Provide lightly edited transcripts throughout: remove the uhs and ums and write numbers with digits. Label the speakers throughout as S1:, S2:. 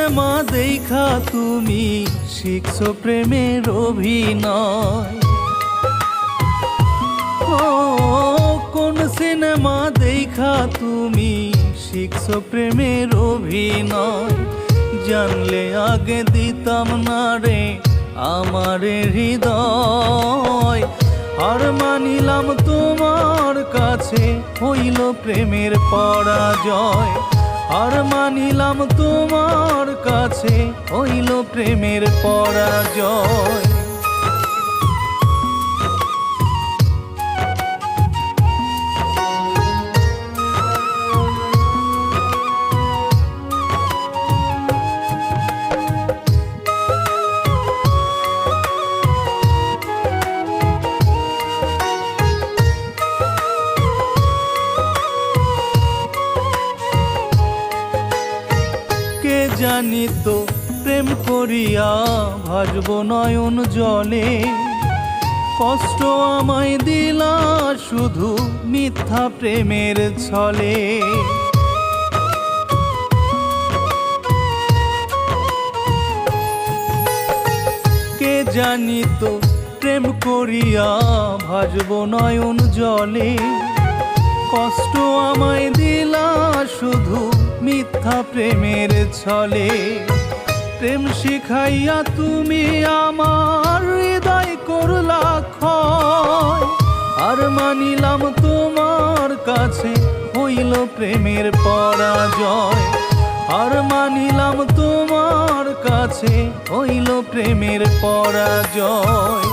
S1: Cinema দেখা তুমি শিখছো প্রেমের অভিনয়। ও কোন সিনেমা দেখা তুমি শিখছো প্রেমের অভিনয়। জানলে আগে দিতাম না রে আমার হৃদয়। আর মানিলাম তোমার কাছে হইল প্রেমের পরাজয়। আর মানিলাম তোমার কাছে হইল প্রেমের পরাজয়। কে জানি তো প্রেম করিয়া ভাসব নয়ন জলে। কষ্ট আমায় দিলা শুধু মিথ্যা প্রেমের ছলে। কে জানি তো প্রেম করিয়া ভাসব নয়ন জলে। কষ্ট আমায় দিলা শুধু মিথ্যা প্রেমের ছলে। প্রেম শিখাইয়া তুমি আমার হৃদয় করলা ক্ষয়। আর মানিলাম তোমার কাছে হইল প্রেমের পরাজয়। আর মানিলাম তোমার কাছে হইল প্রেমের পরাজয়।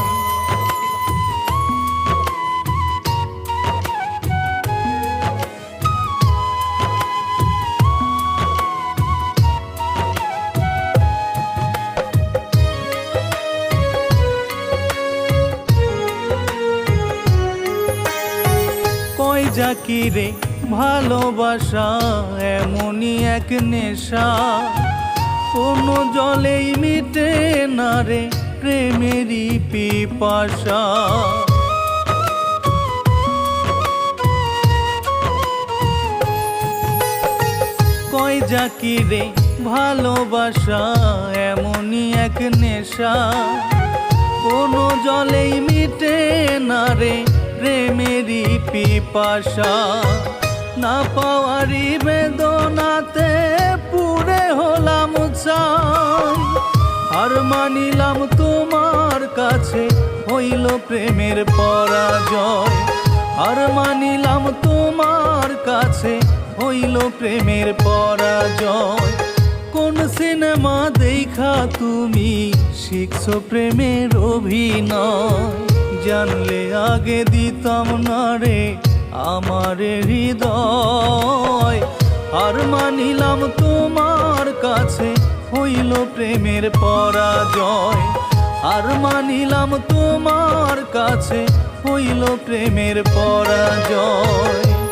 S1: কয় জাকিরে ভালোবাসা এমনই এক নেশা। কোনো জলেই মিটে না রে প্রেমেরই পিপাসা। কয় জাকিরে ভালোবাসা এমনই এক নেশা। কোনো জলেই মিটে না রে প্রেমেরই পিপাসা। না পাওয়ারি বেদনাতে পুরে হলাম চাই। আর মানিলাম তোমার কাছে হইল প্রেমের পরাজয়। আর মানিলাম তোমার কাছে হইল প্রেমের পরাজয়। কোন সিনেমা দেখা তুমি শিখছো প্রেমের অভিনয়। জানলে আগে দিতাম না রে আমার হৃদয়। আর মানিলাম তোমার কাছে হইল প্রেমের পরাজয়। আর মানিলাম তোমার কাছে হইল প্রেমের পরাজয়।